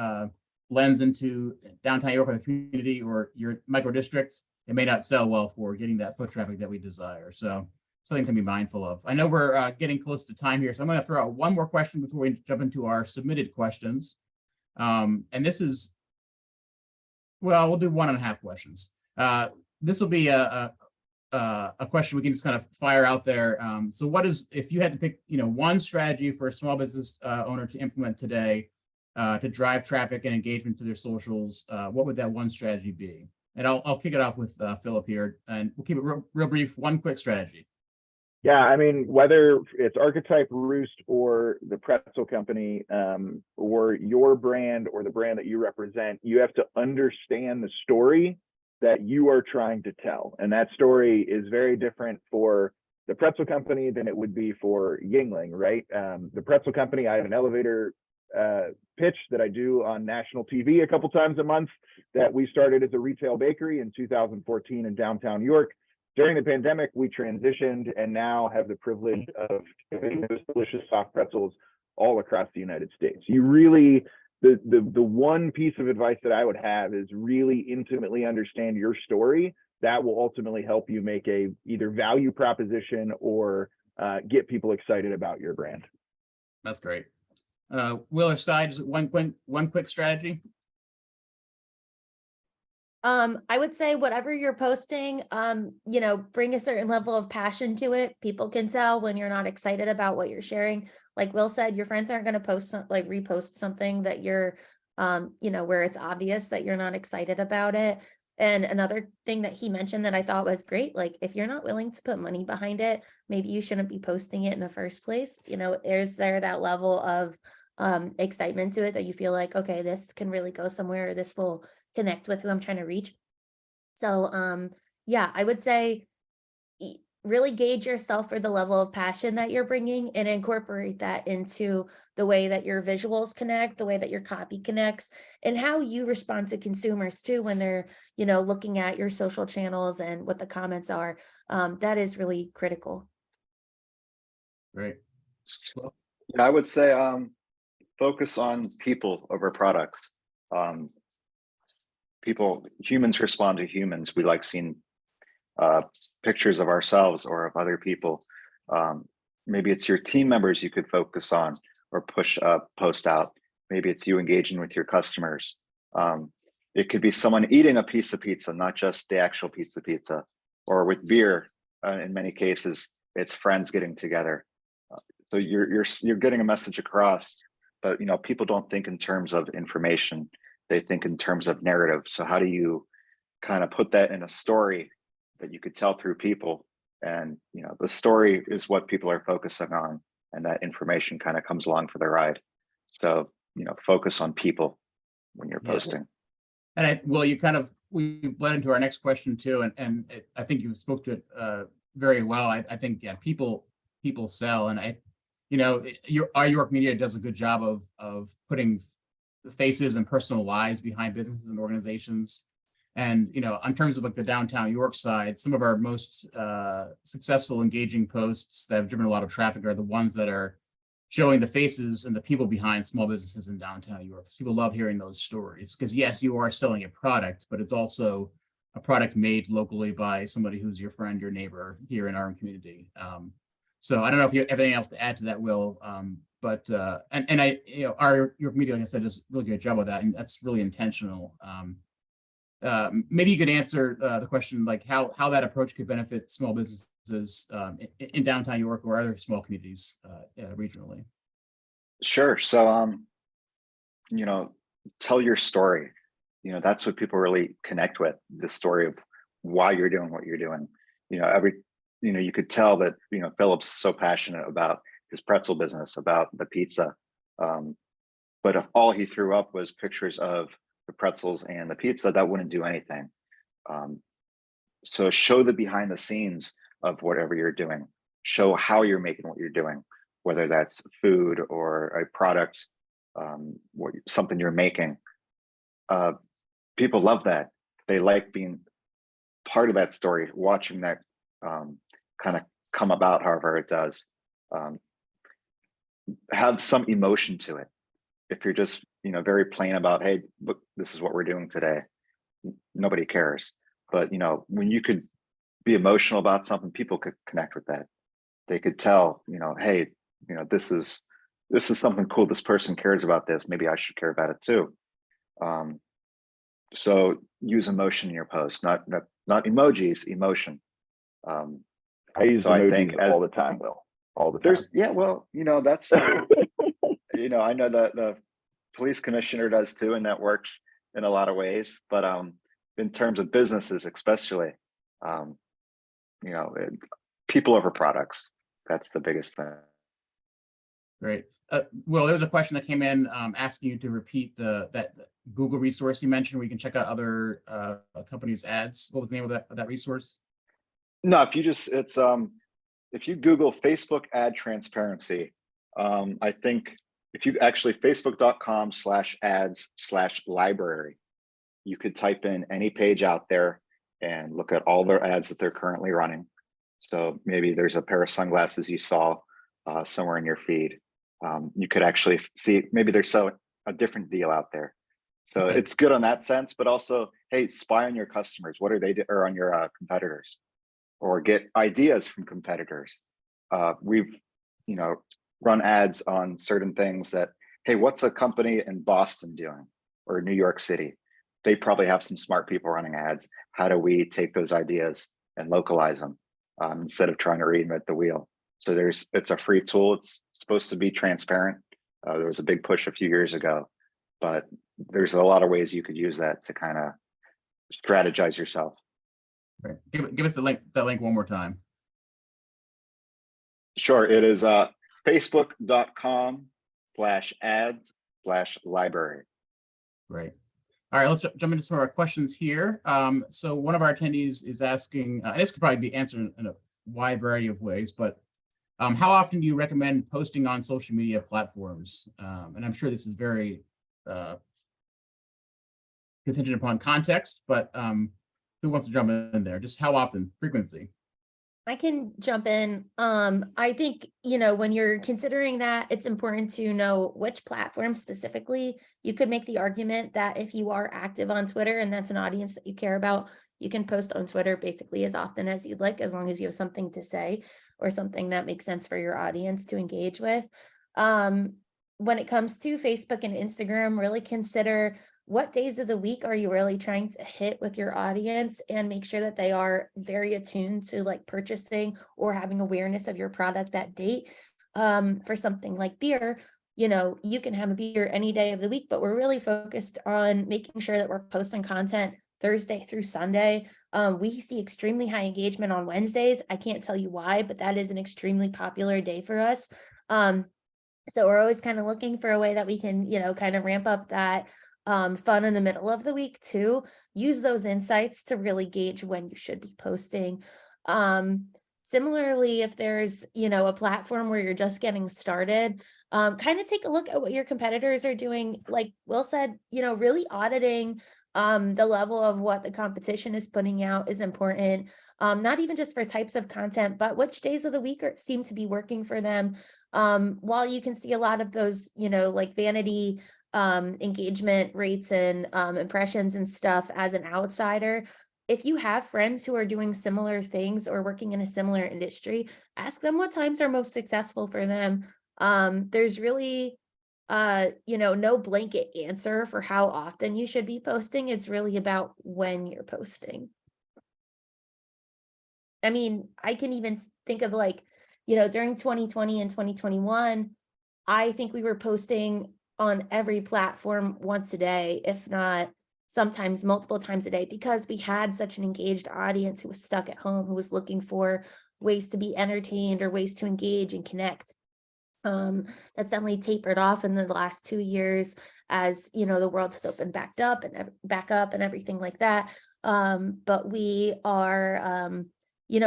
lens into downtown York or the community or your micro district, it may not sell well for getting that foot traffic that we desire. So something to be mindful of. I know we're getting close to time here, so I'm going to throw out one more question before we jump into our submitted questions. And this is, well, we'll do 1.5 questions. This will be a question we can just kind of fire out there. So what is, if you had to pick, one strategy for a small business owner to implement today to drive traffic and engagement to their socials, what would that one strategy be? And I'll kick it off with Philip here, and we'll keep it real brief. One quick strategy.
Yeah, I mean, whether it's Archetype, Roost, or the Pretzel Company, or your brand or the brand that you represent, you have to understand the story that you are trying to tell. And that story is very different for the Pretzel Company than it would be for Yuengling, right? The Pretzel Company, I have an elevator pitch that I do on national TV a couple times a month that we started as a retail bakery in 2014 in downtown York. During the pandemic, we transitioned and now have the privilege of giving those delicious soft pretzels all across the United States. You really, the one piece of advice that I would have is really intimately understand your story. That will ultimately help you make a either value proposition or get people excited about your brand.
That's great. Will or Skye, just one quick strategy?
I would say whatever you're posting, bring a certain level of passion to it. People can tell when you're not excited about what you're sharing. Like Will said, your friends aren't going to repost something that you're, where it's obvious that you're not excited about it. And another thing that he mentioned that I thought was great, like if you're not willing to put money behind it, maybe you shouldn't be posting it in the first place. Is there that level of excitement to it that you feel like, okay, this can really go somewhere, or this will connect with who I'm trying to reach. So yeah, I would say really gauge yourself for the level of passion that you're bringing and incorporate that into the way that your visuals connect, the way that your copy connects, and how you respond to consumers too when they're, looking at your social channels and what the comments are. That is really critical.
Great.
Yeah, I would say focus on people over products. Humans respond to humans. We like seeing pictures of ourselves or of other people. Maybe it's your team members you could focus on or post out. Maybe it's you engaging with your customers. It could be someone eating a piece of pizza, not just the actual piece of pizza, or with beer. In many cases, it's friends getting together. So you're getting a message across, but people don't think in terms of information. They think in terms of narrative. So how do you kind of put that in a story that you could tell through people? And the story is what people are focusing on, and that information kind of comes along for the ride. So focus on people when you're posting.
And we bled into our next question too, and I think you spoke to it very well. I think people sell, and our York Media does a good job of putting faces and personal lives behind businesses and organizations. And in terms of like the downtown York side, some of our most successful engaging posts that have driven a lot of traffic are the ones that are showing the faces and the people behind small businesses in downtown York. People love hearing those stories because yes, you are selling a product, but it's also a product made locally by somebody who's your friend, your neighbor here in our community. So I don't know if you have anything else to add to that, Will. But our York Media, like I said, does a really good job of that, and that's really intentional. Maybe you could answer the question like how that approach could benefit small businesses in downtown York or other small communities regionally.
Sure. So tell your story. That's what people really connect with, the story of why you're doing what you're doing. You could tell that Philip's so passionate about his pretzel business, about the pizza, but if all he threw up was pictures of the pretzels and the pizza, that wouldn't do anything. So show the behind the scenes of whatever you're doing. Show how you're making what you're doing, whether that's food or a product, something you're making. People love that. They like being part of that story, watching that kind of come about however it does. Have some emotion to it. If you're just, very plain about, hey, look, this is what we're doing today, nobody cares. But, when you could be emotional about something, people could connect with that. They could tell, hey, this is something cool. This person cares about this. Maybe I should care about it too. So use emotion in your post, not emojis, emotion.
I use
So I
emojis
think
all the time, Will. All the time.
There's that's I know that the police commissioner does too, and that works in a lot of ways. But in terms of businesses, especially, people over products. That's the biggest thing.
Great. Well, there was a question that came in asking you to repeat that Google resource you mentioned where you can check out other companies' ads. What was the name of that resource?
No, if you Google Facebook ad transparency, I think if you actually facebook.com/ads/library, you could type in any page out there and look at all their ads that they're currently running. So maybe there's a pair of sunglasses you saw somewhere in your feed. You could actually see maybe there's a different deal out there. So
Okay.
it's good on that sense, but also, hey, spy on your customers. What are they or on your competitors, or get ideas from competitors. We've, run ads on certain things that, hey, what's a company in Boston doing, or New York City? They probably have some smart people running ads. How do we take those ideas and localize them instead of trying to reinvent the wheel? So it's a free tool. It's supposed to be transparent. There was a big push a few years ago, but there's a lot of ways you could use that to kind of strategize yourself.
Right. Give us that link one more time.
Sure. It is facebook.com/ads/library.
Great. All right, let's jump into some of our questions here. So one of our attendees is asking, this could probably be answered in a wide variety of ways, but how often do you recommend posting on social media platforms? And I'm sure this is very contingent upon context, but who wants to jump in there? Just how often, frequency?
I can jump in. I think, when you're considering that, it's important to know which platform specifically. You could make the argument that if you are active on Twitter and that's an audience that you care about, you can post on Twitter basically as often as you'd like, as long as you have something to say or something that makes sense for your audience to engage with. When it comes to Facebook and Instagram, really consider what days of the week are you really trying to hit with your audience, and make sure that they are very attuned to like purchasing or having awareness of your product that date. For something like beer, you can have a beer any day of the week, but we're really focused on making sure that we're posting content Thursday through Sunday. We see extremely high engagement on Wednesdays. I can't tell you why, but that is an extremely popular day for us. So we're always kind of looking for a way that we can, kind of ramp up that fun in the middle of the week too. Use those insights to really gauge when you should be posting. Similarly, if there's, a platform where you're just getting started, kind of take a look at what your competitors are doing. Like Will said, really auditing the level of what the competition is putting out is important. Not even just for types of content, but which days of the week seem to be working for them. While you can see a lot of those, like vanity engagement rates and impressions and stuff as an outsider, if you have friends who are doing similar things or working in a similar industry, ask them what times are most successful for them. There's really no blanket answer for how often you should be posting. It's really about when you're posting. I mean, I can even think of during 2020 and 2021, I think we were posting on every platform once a day, if not sometimes multiple times a day, because we had such an engaged audience who was stuck at home, who was looking for ways to be entertained or ways to engage and connect. That's definitely tapered off in the last 2 years as, the world has opened back up and everything like that. But we are,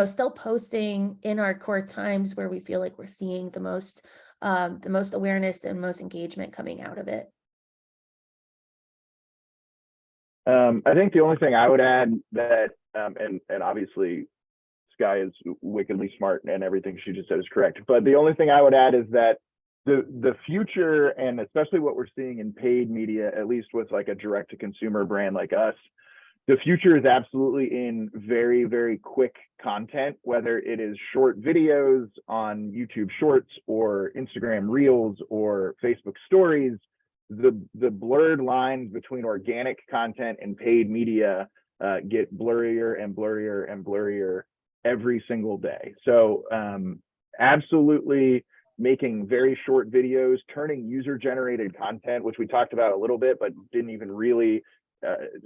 still posting in our core times where we feel like we're seeing the most awareness and most engagement coming out of it.
I think the only thing I would add that And obviously Sky is wickedly smart and everything she just said is correct. But the only thing I would add is that the future, and especially what we're seeing in paid media, at least with like a direct to consumer brand like us, the future is absolutely in very, very quick content, whether it is short videos on YouTube Shorts or Instagram Reels or Facebook Stories. The blurred lines between organic content and paid media get blurrier and blurrier and blurrier every single day. So absolutely making very short videos, turning user-generated content, which we talked about a little bit, but didn't even really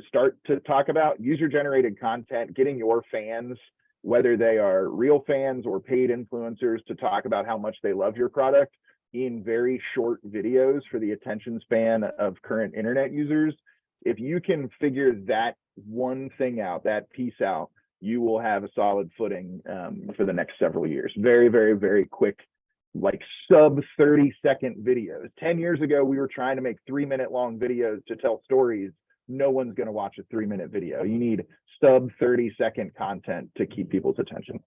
start to talk about. User-generated content, getting your fans, whether they are real fans or paid influencers, to talk about how much they love your product in very short videos for the attention span of current internet users. If you can figure that one thing out, that piece out, you will have a solid footing for the next several years. Very, very, very quick, like sub 30-second videos. 10 years ago, we were trying to make 3-minute long videos to tell stories. No one's going to watch a 3-minute video. You need sub 30-second content to keep people's attention.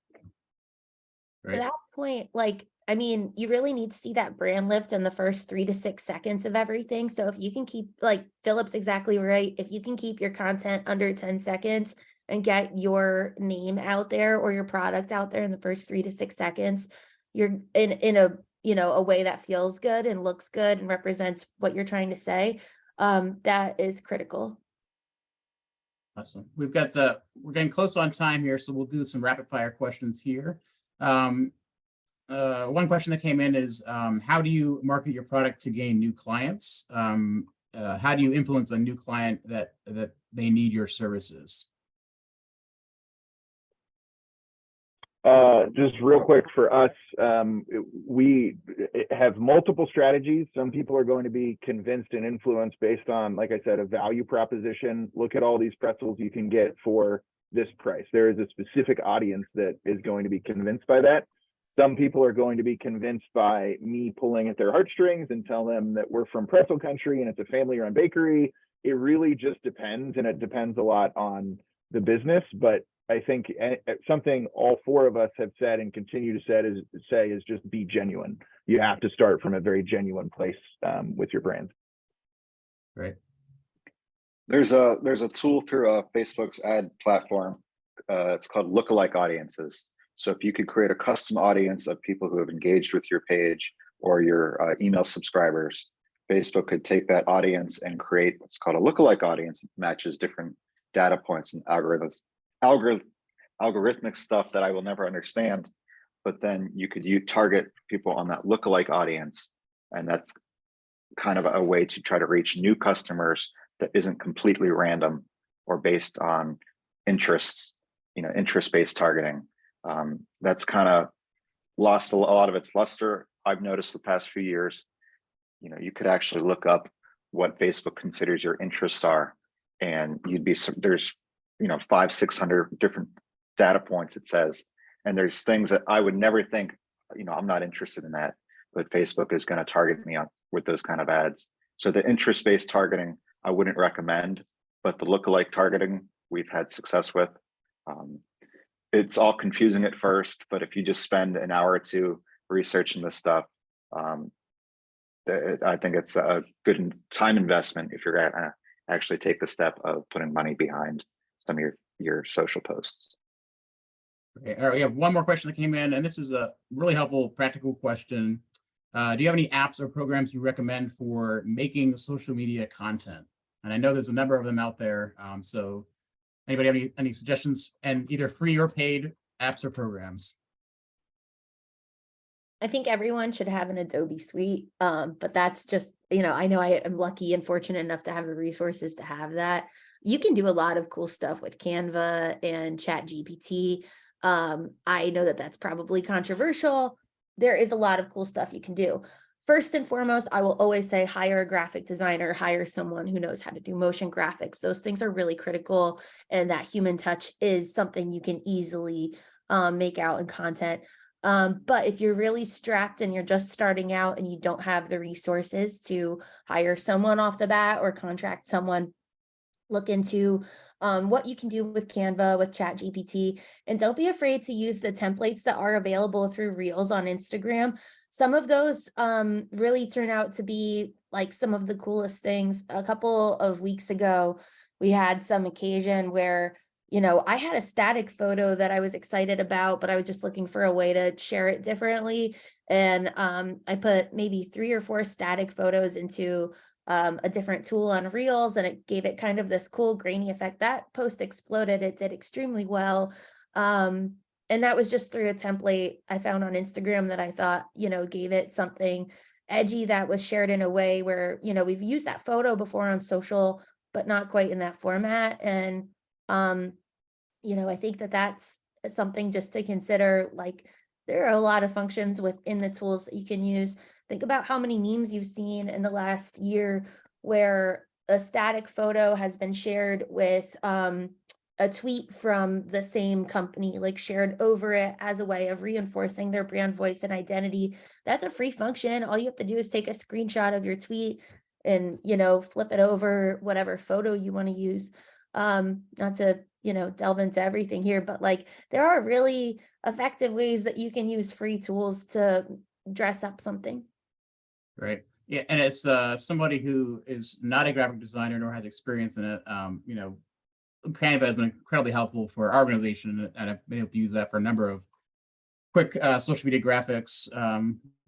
To
Right.
that point, like, I mean, you really need to see that brand lift in the first 3 to 6 seconds of everything. So if you can keep, like Philip's exactly right, if you can keep your content under 10 seconds and get your name out there or your product out there in the first 3 to 6 seconds, you're in a, you know, a way that feels good and looks good and represents what you're trying to say. That is critical.
Awesome. We're getting close on time here, so we'll do some rapid fire questions here. One question that came in is, how do you market your product to gain new clients? How do you influence a new client that they need your services?
Just real quick for us, we have multiple strategies. Some people are going to be convinced and influenced based on, like I said, a value proposition. Look at all these pretzels you can get for this price. There is a specific audience that is going to be convinced by that. Some people are going to be convinced by me pulling at their heartstrings and tell them that we're from pretzel country and it's a family-run bakery. It really just depends, and it depends a lot on the business. But I think something all four of us have said and continue to say is just be genuine. You have to start from a very genuine place with your brand.
Right.
There's a tool through Facebook's ad platform. It's called lookalike audiences. So if you could create a custom audience of people who have engaged with your page or your email subscribers, Facebook could take that audience and create what's called a lookalike audience that matches different data points and algorithmic stuff that I will never understand. But then you could target people on that lookalike audience, and that's kind of a way to try to reach new customers that isn't completely random or based on interests, interest-based targeting. That's kind of lost a lot of its luster, I've noticed the past few years. You could actually look up what Facebook considers your interests are, and there's 500-600 different data points, it says, and there's things that I would never think, I'm not interested in that, but Facebook is going to target me with those kind of ads. So the interest-based targeting I wouldn't recommend, but the lookalike targeting we've had success with. It's all confusing at first, but if you just spend an hour or two researching this stuff, I think it's a good time investment if you're gonna actually take the step of putting money behind some of your social posts.
Okay. All right, we have one more question that came in, and this is a really helpful, practical question. Do you have any apps or programs you recommend for making social media content? And I know there's a number of them out there. So anybody have any suggestions, and either free or paid apps or programs?
I think everyone should have an Adobe suite, but that's just, I know I am lucky and fortunate enough to have the resources to have that. You can do a lot of cool stuff with Canva and ChatGPT. I know that that's probably controversial. There is a lot of cool stuff you can do. First and foremost, I will always say hire a graphic designer, hire someone who knows how to do motion graphics. Those things are really critical, and that human touch is something you can easily make out in content. But if you're really strapped and you're just starting out and you don't have the resources to hire someone off the bat or contract someone look into what you can do with Canva, with ChatGPT, and don't be afraid to use the templates that are available through Reels on Instagram. Some of those really turn out to be like some of the coolest things. A couple of weeks ago, we had some occasion where, you know, I had a static photo that I was excited about, but I was just looking for a way to share it differently. And I put maybe 3 or 4 static photos into a different tool on Reels, and it gave it kind of this cool grainy effect. That post exploded. It did extremely well. And that was just through a template I found on Instagram that I thought, you know, gave it something edgy that was shared in a way where, you know, we've used that photo before on social, but not quite in that format. And, you know, I think that that's something just to consider. Like, there are a lot of functions within the tools that you can use. Think about how many memes you've seen in the last year where a static photo has been shared with a tweet from the same company, like shared over it as a way of reinforcing their brand voice and identity. That's a free function. All you have to do is take a screenshot of your tweet and, you know, flip it over whatever photo you want to use. Not to, you know, delve into everything here, but like there are really effective ways that you can use free tools to dress up something.
Right. Yeah, and as somebody who is not a graphic designer nor has experience in it, you know, Canva has been incredibly helpful for our organization, and I've been able to use that for a number of quick social media graphics.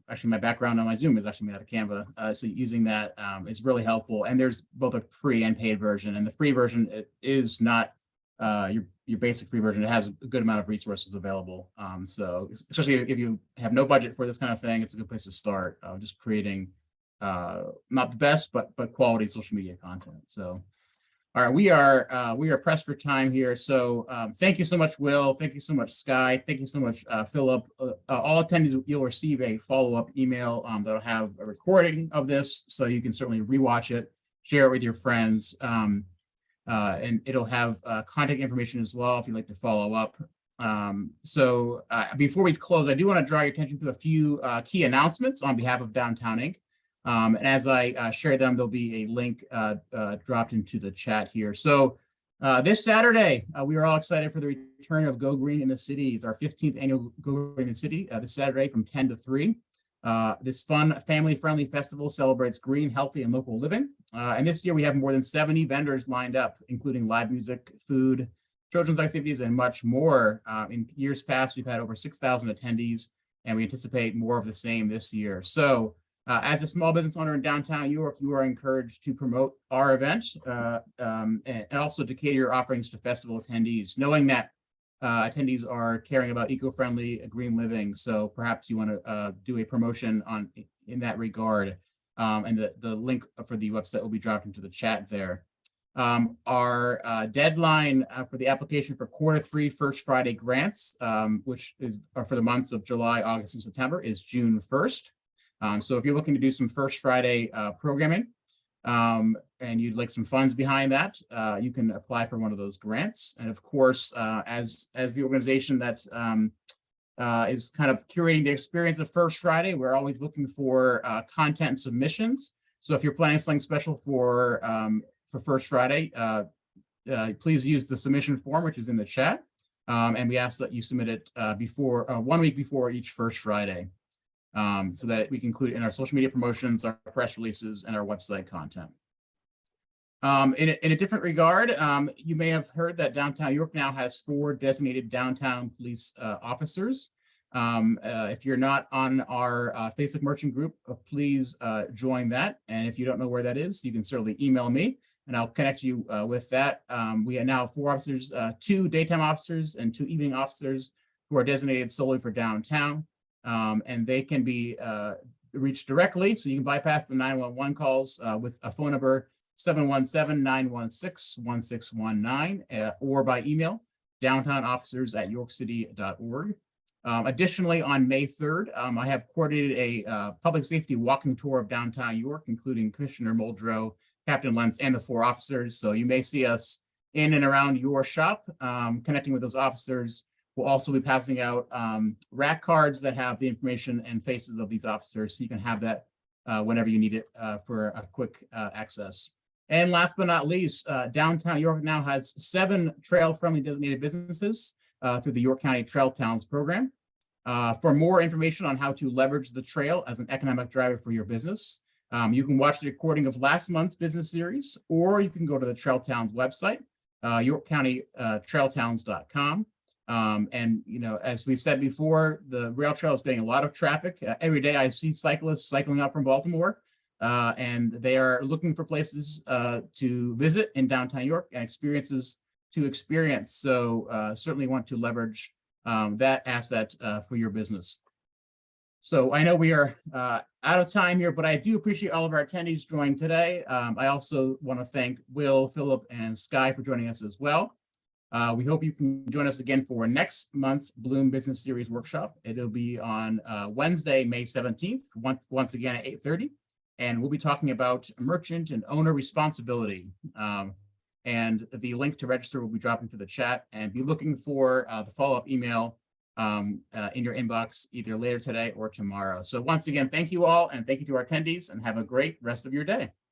Actually, my background on my Zoom is actually made out of Canva, so using that is really helpful. And there's both a free and paid version, and the free version it is not your basic free version. It has a good amount of resources available. So especially if you have no budget for this kind of thing, it's a good place to start. Just creating not the best, but quality social media content. So. All right, we are pressed for time here. So thank you so much, Will. Thank you so much, Sky. Thank you so much, Philip. All attendees, you'll receive a follow-up email that'll have a recording of this, so you can certainly rewatch it, share it with your friends, and it'll have contact information as well if you'd like to follow up. So before we close, I do want to draw your attention to a few key announcements on behalf of Downtown Inc. And as I share them, there'll be a link dropped into the chat here. So this Saturday, we are all excited for the return of Go Green in the City. It's our 15th annual Go Green in the City this Saturday from 10 to 3. This fun, family-friendly festival celebrates green, healthy, and local living. And this year we have more than 70 vendors lined up, including live music, food, children's activities, and much more. In years past, we've had over 6,000 attendees, and we anticipate more of the same this year. So as a small business owner in downtown York, you are encouraged to promote our event and also to cater your offerings to festival attendees, knowing that attendees are caring about eco-friendly green living. So perhaps you want to do a promotion in that regard. And the link for the website will be dropped into the chat there. Our deadline for the application for Q3 First Friday grants, which are for the months of July, August, and September, is June 1st. So if you're looking to do some First Friday programming and you'd like some funds behind that, you can apply for one of those grants. And of course, as the organization that is kind of curating the experience of First Friday, we're always looking for content submissions. So if you're planning something special for First Friday, please use the submission form, which is in the chat. And we ask that you submit it before 1 week before each First Friday. So that we can include in our social media promotions, our press releases, and our website content. In a different regard, you may have heard that Downtown York now has 4 designated downtown police officers. If you're not on our Facebook merchant group, please join that. And if you don't know where that is, you can certainly email me and I'll connect you with that. We now have 4 officers, 2 daytime officers and 2 evening officers who are designated solely for downtown. And they can be reached directly, so you can bypass the 911 calls with a phone number 717-916-1619 or by email downtownofficers@yorkcity.org. Additionally, on May 3rd, I have coordinated a public safety walking tour of downtown York, including Commissioner Muldrow, Captain Lentz, and the 4 officers. So you may see us in and around your shop, connecting with those officers. We'll also be passing out rack cards that have the information and faces of these officers, so you can have that whenever you need it for a quick access. And last but not least, downtown York now has 7 trail-friendly designated businesses through the York County Trail Towns program. For more information on how to leverage the trail as an economic driver for your business, you can watch the recording of last month's business series, or you can go to the Trail Towns website, yorkcountytrailtowns.com. And, you know, as we said before, the rail trail is getting a lot of traffic. Every day I see cyclists cycling up from Baltimore, and they are looking for places to visit in downtown York and experiences to experience. So certainly want to leverage that asset for your business. So I know we are out of time here, but I do appreciate all of our attendees joining today. I also want to thank Will, Philip, and Sky for joining us as well. We hope you can join us again for next month's Bloom Business Series workshop. It'll be on Wednesday, May 17th, once again at 8:30. And we'll be talking about merchant and owner responsibility. And the link to register will be dropped into the chat, and be looking for the follow-up email in your inbox either later today or tomorrow. So once again, thank you all, and thank you to our attendees, and have a great rest of your day.